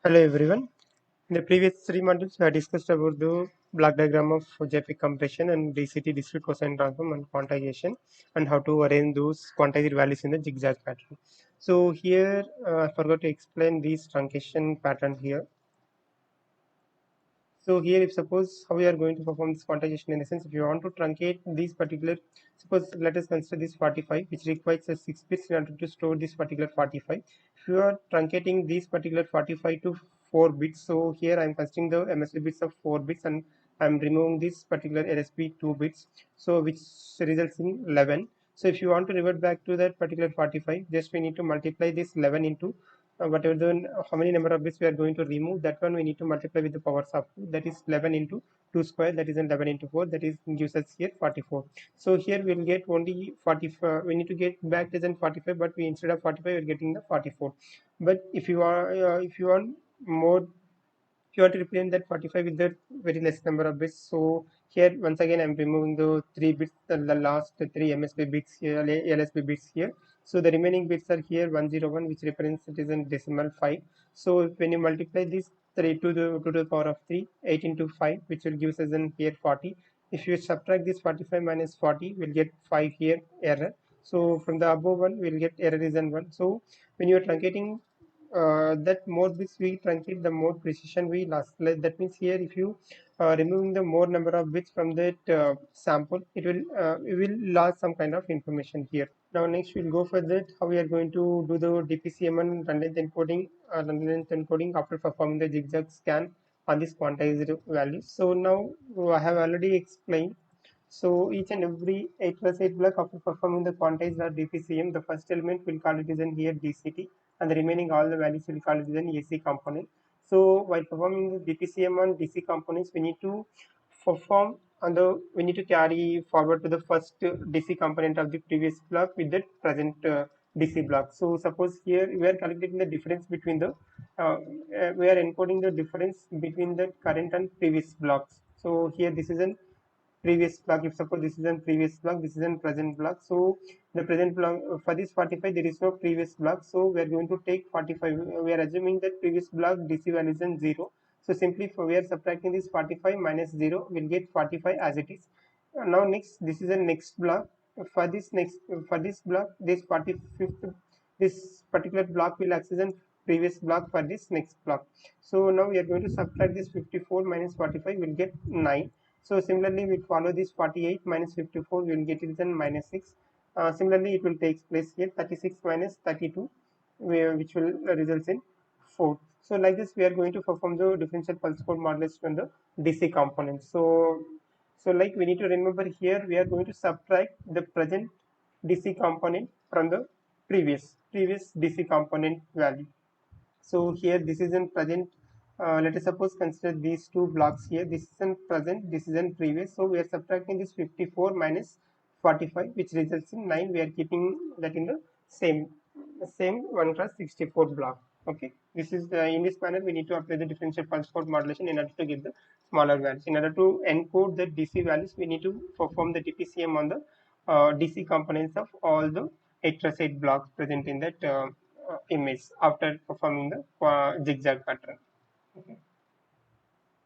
Hello everyone. In the previous three modules, we have discussed about the block diagram of jpeg compression and DCT discrete cosine transform and quantization and how to arrange those quantized values in the zigzag pattern. So here I forgot to explain these truncation pattern here. So here, if suppose how we are going to perform this quantization, in the sense, if you want to truncate these particular, suppose let us consider this 45, which requires a 6 bits in order to store this particular 45. If you are truncating these particular 45 to 4 bits, so here I am considering the MSB bits of 4 bits and I am removing this particular LSB 2 bits, so which results in 11. So if you want to revert back to that particular 45, just we need to multiply this 11 into whatever the how many number of bits we are going to remove, that one we need to multiply with the powers of 2, that is 11 into 2 square, that is 11 into 4, that is gives us here 44. So here we'll get only 45, we need to get back less than 45, but we instead of 45 we're getting the 44. But if you are if you want more, if you want to represent that 45 with the very less number of bits, so here once again I'm removing the 3 bits, the last 3 MSB bits here, LSB bits here. So the remaining bits are here 101, which represents it is in decimal 5. So when you multiply this 3 to the power of 3, 8 into 5, which will give us in here 40. If you subtract this 45 minus 40, we'll get 5 here error. So from the above one, we'll get error is in 1. So when you are truncating that more bits we truncate, the more precision we lost. Like, that means here if you removing the more number of bits from that sample, it will lose some kind of information here. Now next we'll go for that how we are going to do the DPCM and run length encoding after performing the zigzag scan on this quantized value. So now I have already explained. So each and every 8+8 block after performing the quantized or DPCM, the first element will call it as in here DCT, and the remaining all the values will call it as an AC component. So while performing the DPCM on DC components, we need to perform on the we need to carry forward to the first DC component of the previous block with the present DC block. So suppose here we are calculating the difference between the we are encoding the difference between the current and previous blocks. So here this is an previous block. If suppose this is a previous block, this is a present block. So the present block for this 45 there is no previous block, so we are going to take 45. We are assuming that previous block DC value is in 0. So simply we are subtracting this 45 minus 0, we'll get 45 as it is. Now next, this is a next block. For this block, this 45th, this particular block will access a previous block for this next block. So now we are going to subtract this 54 minus 45, we'll get 9. So similarly, we follow this 48 minus 54, we will get it then minus 6. Similarly, it will take place here 36 minus 32, which will result in 4. So like this, we are going to perform the differential pulse code modulation on the DC components. So like we need to remember here, we are going to subtract the present DC component from the previous DC component value. So here this is in present. Let us suppose consider these two blocks here. This is in present, this is in previous. So we are subtracting this 54 minus 45, which results in 9. We are keeping that in the same 1 cross 64 block. Okay, this is in this manner we need to apply the differential pulse code modulation in order to get the smaller values. In order to encode the DC values, we need to perform the DPCM on the DC components of all the 8+8 blocks present in that image after performing the zigzag pattern. Okay.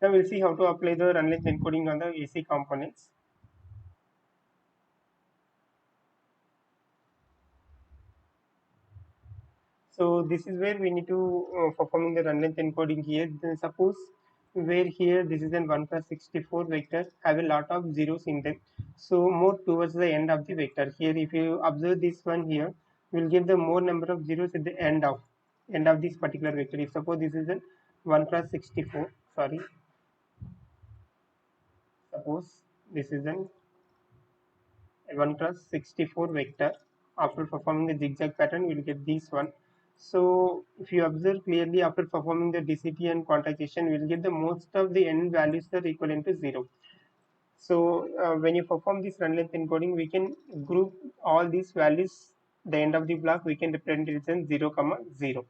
Now we'll see how to apply the run length encoding on the AC components. So this is where we need to performing the run length encoding here. Then suppose where here this is an 1 plus 64 vector have a lot of zeros in them. So more towards the end of the vector. Here if you observe this one here, we'll get the more number of zeros at the end of this particular vector. If suppose this is an 1 plus 64, sorry, suppose this is an 1 cross 64 vector. After performing the zigzag pattern, we will get this one. So if you observe clearly, after performing the DCT and quantization, we will get the most of the end values that are equivalent to 0. So when you perform this run length encoding, we can group all these values. The end of the block we can represent it as 0, 0.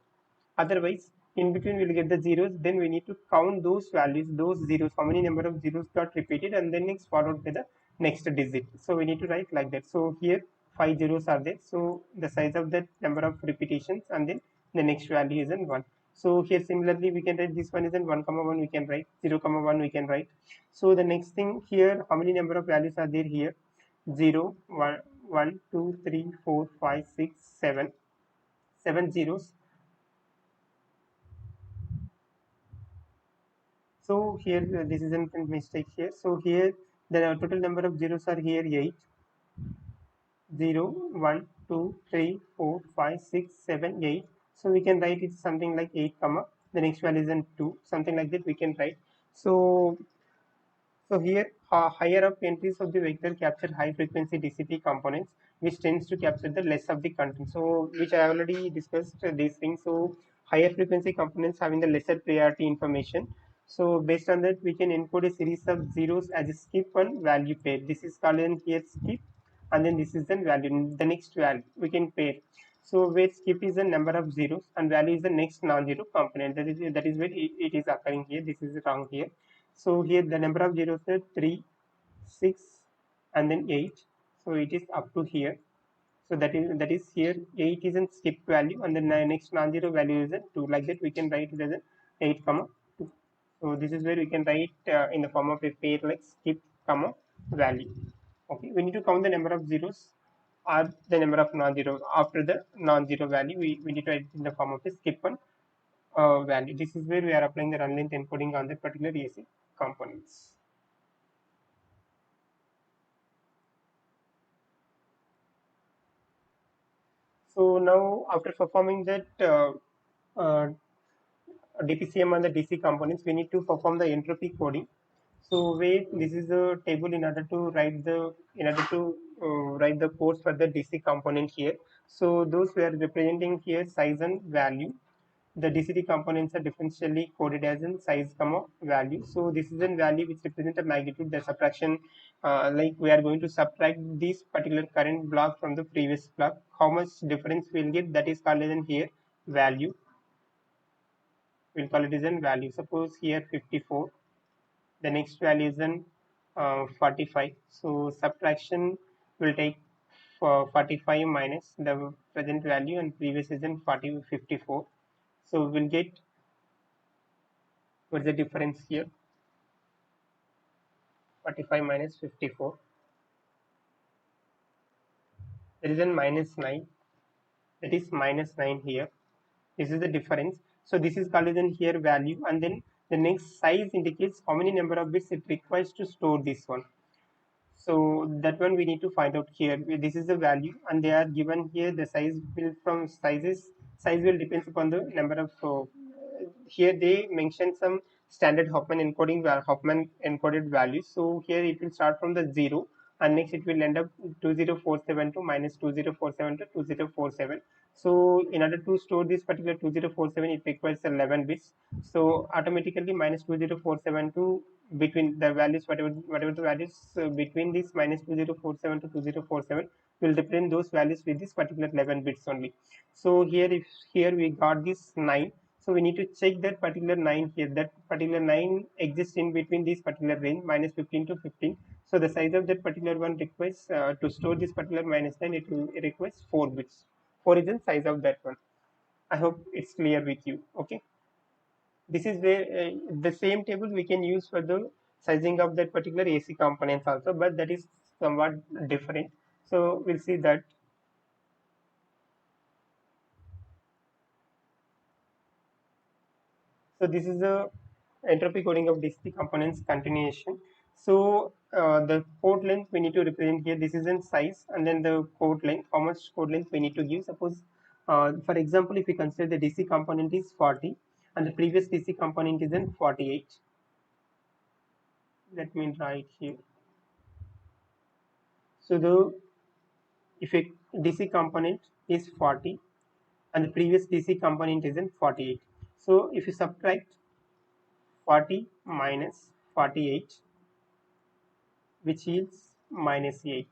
Otherwise, in between we'll get the zeros. Then we need to count those values, those zeros, how many number of zeros got repeated, and then next followed by the next digit. So we need to write like that. So here 5 zeros are there. So the size of that number of repetitions, and then the next value is in 1. So here similarly we can write this one is in 1 comma 1 we can write, 0 comma 1 we can write. So the next thing here, how many number of values are there here? 0, 1, 1, 2, 3, 4, 5, 6, 7. 7 zeros. So here this is a mistake here. So here the total number of zeros are here 8. 0, 1, 2, 3, 4, 5, 6, 7, 8. So we can write it something like 8 comma. The next value is in 2. Something like that we can write. So here, higher up entries of the vector capture high frequency DCT components, which tends to capture the less of the content. So, which I already discussed these things. So, higher frequency components having the lesser priority information. So, based on that, we can encode a series of zeros as a skip and value pair. This is called in here skip, and then this is the value. The next value we can pair. So, where skip is the number of zeros and value is the next non-zero component. That is where it is occurring here. This is wrong here. So here the number of zeros are 3, 6, and then 8. So it is up to here. So that is here 8 is a skip value, and then the next non-zero value is a 2. Like that we can write it as a 8 comma 2. So this is where we can write in the form of a pair like skip comma value. Okay, we need to count the number of zeros or the number of non-zero after the non-zero value. We need to write in the form of a skip one value. This is where we are applying the run length encoding on the particular AC components. So now after performing that DPCM on the DC components, we need to perform the entropy coding. So wait, this is a table in order to write the codes for the DC component here. So those we are representing here size and value. The DCT components are differentially coded as in size comma value. So this is in value which represents the magnitude, the subtraction, like we are going to subtract this particular current block from the previous block. How much difference we'll get, that is called as in here value. We'll call it as in value. Suppose here 54, the next value is in 45. So subtraction will take 45 minus the present value and previous is in 54. So we'll get, what's the difference here? 45 minus 54. There is a minus 9. That is minus 9 here. This is the difference. So this is called as in here value, and then the next size indicates how many number of bits it requires to store this one. So that one we need to find out here. This is the value, and they are given here the size will from sizes. Size will depends upon the number of. Here they mention some standard Huffman encoding Huffman encoded values. So here it will start from the 0, and next it will end up 20472 minus 2047 to 2047. So in order to store this particular 2047, it requires 11 bits. So automatically minus 20472 between the values, whatever the values between this minus 2047 to 2047 will represent those values with this particular 11 bits only. So here, if here we got this 9, so we need to check that particular 9 here. That particular 9 exists in between this particular range minus 15 to 15. So the size of that particular one requires to store this particular minus 9. It requires 4 bits. 4 is the size of that one. I hope it's clear with you. Okay. This is where the same table we can use for the sizing of that particular AC components also, but that is somewhat different. So we'll see that. So this is the entropy coding of DC components continuation. So the code length we need to represent here. This is in size, and then the code length. How much code length we need to give? Suppose, for example, if we consider the DC component is 40, and the previous DC component is in 48. Let me write here. So the if a DC component is 40 and the previous DC component is in 48. So if you subtract 40 minus 48, which yields minus 8.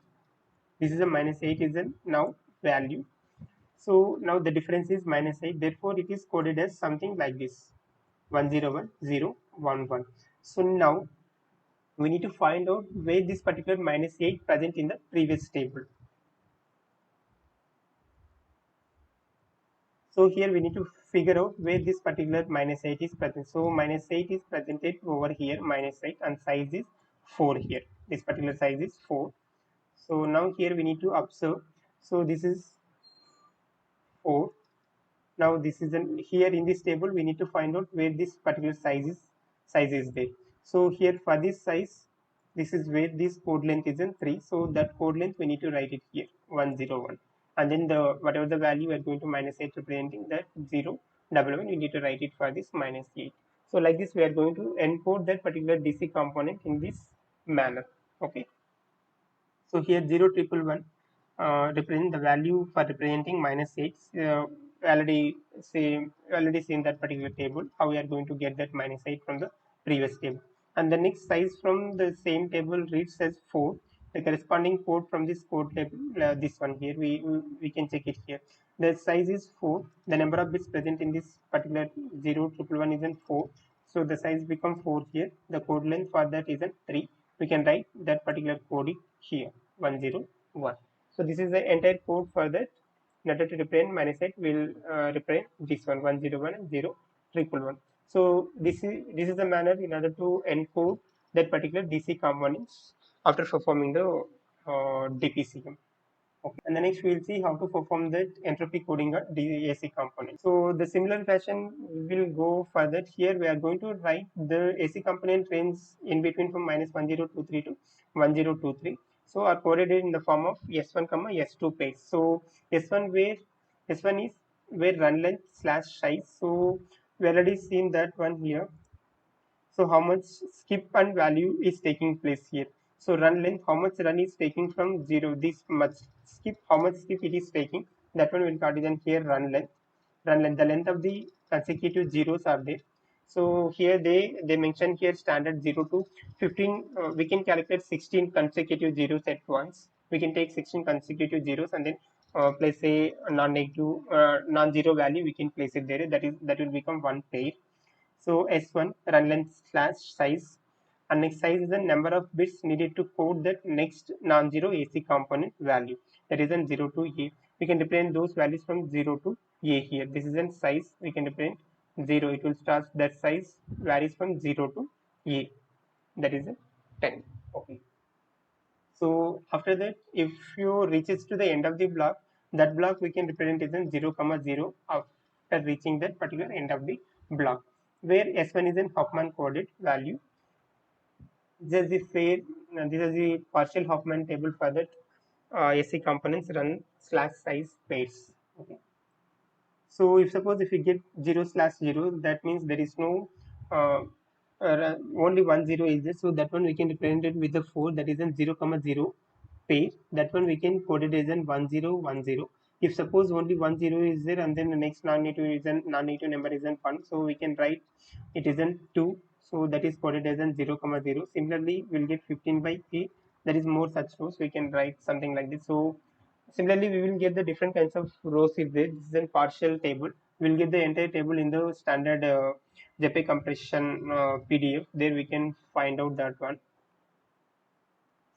This is a minus 8 is a now value. So now the difference is minus 8. Therefore, it is coded as something like this: 101011. So now we need to find out where this particular minus 8 present in the previous table. So So here we need to figure out where this particular minus 8 is present. So minus 8 is presented over here, minus 8, and size is 4 here. This particular size is 4. So now here we need to observe. So this is 4. Now this is here in this table we need to find out where this particular size is there. So here for this size, this is where this code length is in 3. So that code length we need to write it here 101, and then the whatever the value we are going to minus 8 representing that 011, we need to write it for this minus 8. So like this we are going to encode that particular DC component in this manner. Okay. So here 0111 represent the value for representing minus 8. Already already seen that particular table. How we are going to get that minus 8 from the previous table. And the next size from the same table reads as 4. The corresponding code from this code table, this one here, we can check it here. The size is 4. The number of bits present in this particular 0111 is in 4. So the size becomes 4 here. The code length for that is in 3. We can write that particular code here 101. So this is the entire code for that. In order to represent minus 8, will represent this one 101 and 0111. So this is the manner in order to encode that particular DC components after performing the DPCM. Okay. And the next we will see how to perform the entropy coding on AC component. So the similar fashion will go further. Here we are going to write the AC component range in between from minus 1023 to 1023. So are coded in the form of S1, S2 pairs. So S1 is where run length slash size. So we already seen that one here. So how much skip and value is taking place here. So run length, how much run is taking from 0, this much skip, how much skip it is taking, that one will partition here run length. The length of the consecutive zeros are there. So here they mention here standard 0 to 15. We can calculate 16 consecutive zeros at once. We can take 16 consecutive zeros and then place a non-negative non-zero value. We can place it there. That will become one pair. So S1 run length slash size, and next size is the number of bits needed to code that next non-zero AC component value, that is in 0 to A. We can represent those values from 0 to A here. This is in size. We can represent 0. It will start that size varies from 0 to A. That is a 10. Okay. So after that, if you reaches to the end of the block, that block we can represent as in 0, 0 after reaching that particular end of the block, where S1 is an HUFFMAN coded value. This is the partial HUFFMAN table for that AC components run slash size pairs. Okay. So if suppose if we get 0 slash 0, that means there is no only 1 0 is there. So that one we can represent it with the 4, that is in 0, 0 pair. That one we can code it as in 1 0 1 0. If suppose only 1 0 is there and then the next non-negative number is in 1, so we can write it is in 2. So that is coded as in 0, 0. Similarly, we'll get 15 by A. There is more such rows. We can write something like this. So similarly, we will get the different kinds of rows if this is a partial table. We'll get the entire table in the standard jpeg compression PDF. There we can find out that one.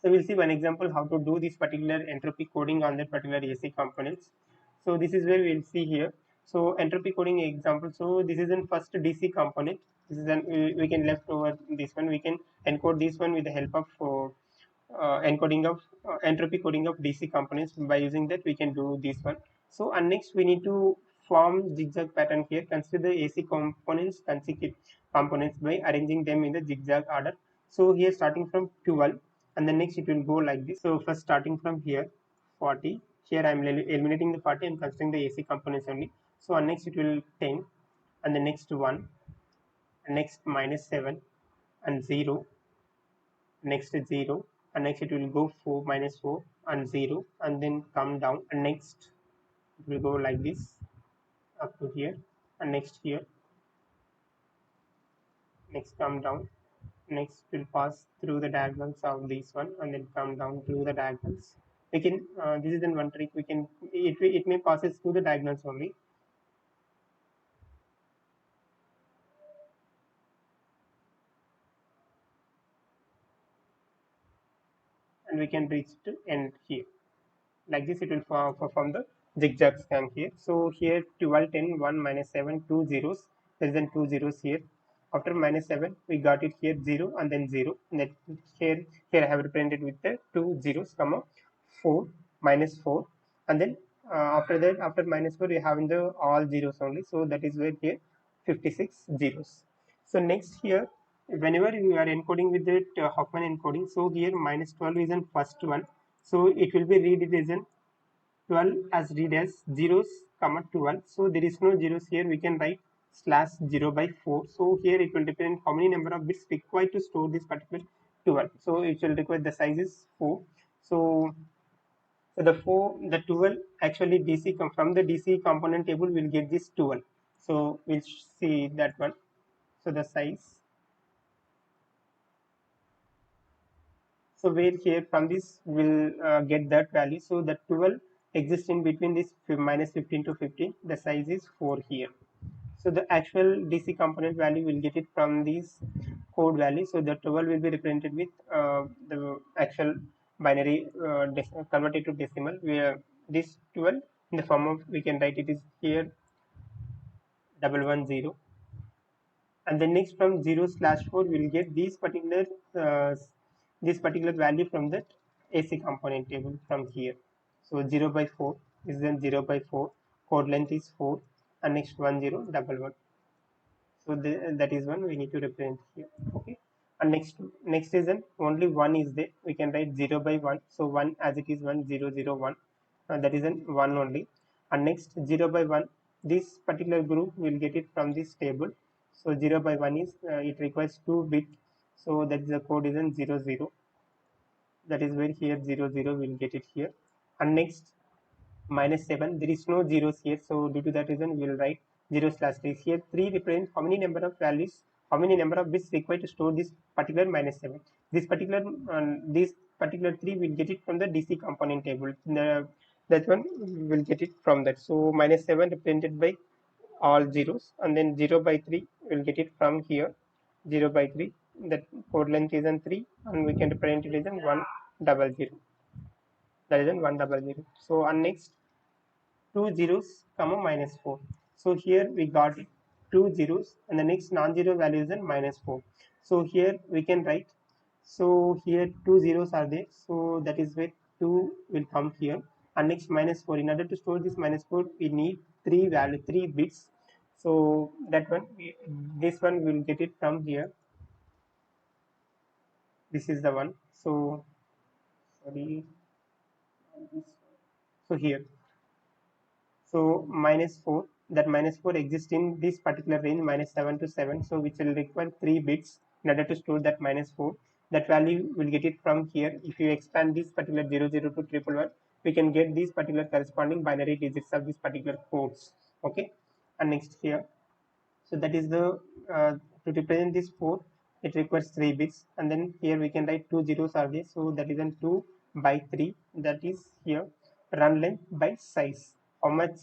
So we'll see one example how to do this particular entropy coding on that particular AC components. So this is where we'll see here. So entropy coding example. So this is in first DC component. This is an we can left over this one. We can encode this one with the help of encoding of entropy coding of DC components. By using that, we can do this one. So and next we need to form zigzag pattern here. Consider the AC components consecutive components by arranging them in the zigzag order. So here starting from 12, and then next it will go like this. So first starting from here 40. Here I am eliminating the 40 and considering the AC components only. So and next it will 10, and the next 1, and next minus 7 and 0, next is 0, and next it will go 4 minus 4 and 0, and then come down, and next it will go like this up to here, and next here, next come down, next will pass through the diagonals of this one and then come down through the diagonals. We can this is in one trick. We can it may passes through the diagonals only, and we can reach to end here. Like this it will perform the zigzag scan here. So here 12, 10, 1, minus 7, 2 zeros, less than 2 zeros here. After minus 7, we got it here 0 and then 0. That here I have represented with the 2 zeros, comma 4, minus 4, and then after that, after minus 4, we have in the all zeros only. So that is where here 56 zeros. So next here, whenever you are encoding with the HUFFMAN encoding, so here minus 12 is the first one. So it will be read it as an 12 as read as zeros comma 12. So there is no zeros here. We can write slash 0 by 4. So here it will depend how many number of bits required to store this particular 12. So it will require the size is 4. So the 12 actually DC from the DC component table will get this 12. So we'll see that one. So the size. So where here from this will get that value. So the 12 exists in between this minus 15 to 15. The size is 4 here. So the actual DC component value will get it from this code value. So the 12 will be represented with the actual binary converted to decimal, where this 12 in the form of, we can write it is here 110, and then next from 0/4 we'll get uh, this particular value from that AC component table from here. So 0 by 4 is then 0 by 4, code length is 4, and next 1011. So that is one we need to represent here. Okay, and next is then only one is there. We can write 0 by 1. So 1 as it is 1001. That is an 1 only. And next 0 by 1. This particular group will get it from this table. So 0 by 1 is it requires 2 bit. So that is the code is in 00. That is where here 00 will get it here. And next minus 7, there is no zeros here, so due to that reason we will write 0/3 here. 3 represents how many number of values, how many number of bits required to store this particular minus 7. This particular 3 will get it from the DC component table. That one will get it from that. So minus 7 represented by all zeros, and then 0 by 3 will get it from here. 0 by 3, that code length is in 3, and we can represent it as in 100. That is in 100. So and next 2 zeros comma minus 4. So here we got 2 zeros, and the next non-zero value is then minus 4. So here we can write, so here 2 zeros are there, so that is where 2 will come here, and next minus 4. In order to store this minus 4, we need 3 bits. So that one, this one will get it from here. This is the one. So sorry, so here, so minus 4, that minus 4 exists in this particular range minus 7 to 7. So which will require 3 bits in order to store that minus 4. That value will get it from here. If you expand this particular 00 to 111, we can get these particular corresponding binary digits of this particular codes. Okay, and next here, so that is the to represent this 4, it requires 3 bits, and then here we can write 2 zeros are there. So that is then 2 by 3. That is here run length by size. How much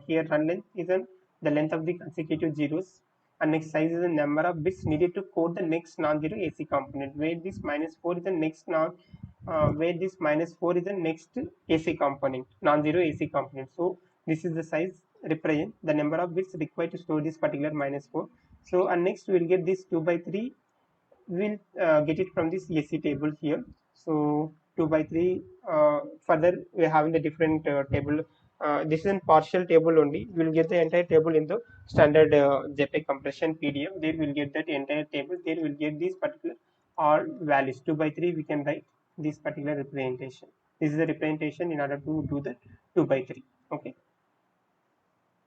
here run length is the length of the consecutive zeros, and next size is the number of bits needed to code the next non-zero AC component. Where this minus 4 is the next where this minus 4 is the next AC component, non-zero AC component. So this is the size represent the number of bits required to store this particular minus 4. So and next we will get this 2 by 3. We'll get it from this AC table here. So 2 by 3, further we are having the different table. This is a partial table only. We'll get the entire table in the standard JPEG compression PDF. There we'll get that entire table. There we'll get these particular all values. 2 by 3 we can write this particular representation. This is the representation in order to do the 2 by 3. Okay.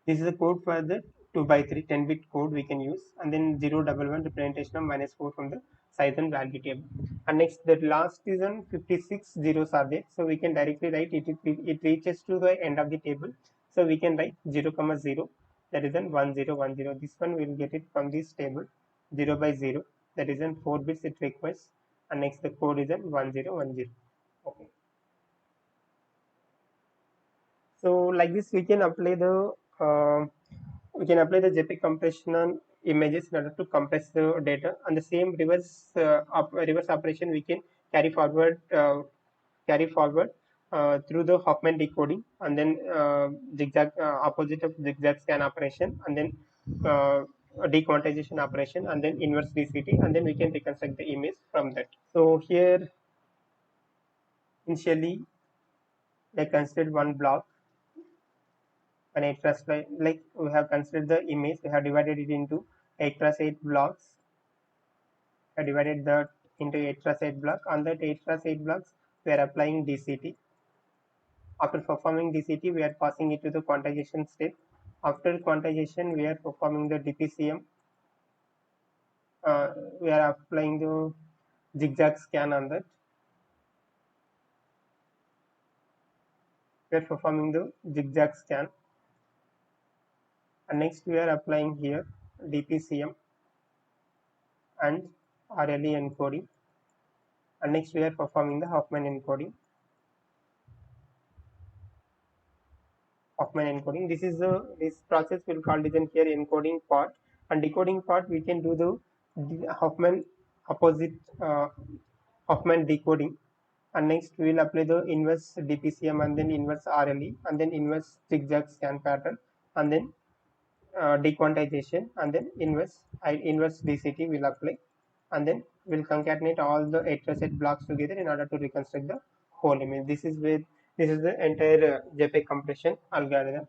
This is the code for the 2 by 3 10-bit code we can use, and then 011 representation of minus 4 from the size and value table. And next, the last is on 56 zeros are there, so we can directly write it. It reaches to the end of the table, so we can write 0, 0. That is then 1010. This one we will get it from this table. 0 by 0. That is then 4 bits it requires, and next the code is then 1010. Okay. So like this we can apply the JPEG compression on images in order to compress the data, and the same reverse operation we can carry forward through the Huffman decoding, and then zigzag opposite of zigzag scan operation, and then dequantization operation, and then inverse DCT, and then we can reconstruct the image from that. So here initially I considered one block, an 8 cross like we have considered the image, we have divided it into 8 cross 8 blocks. I divided that into 8 cross 8 block. On that 8 cross 8 blocks, we are applying DCT. After performing DCT, we are passing it to the quantization step. After quantization, we are performing the DPCM. We are applying the zigzag scan on that. We are performing the zigzag scan. And next, we are applying here DPCM and RLE encoding. And next, we are performing the HUFFMAN encoding. HUFFMAN encoding. This process will call it here encoding part, and decoding part we can do the HUFFMAN opposite HUFFMAN decoding, and next we will apply the inverse DPCM and then inverse RLE and then inverse zigzag scan pattern and then dequantization and then inverse DCT will apply, and then we'll concatenate all the 8 set blocks together in order to reconstruct the whole image. This is the entire JPEG compression algorithm.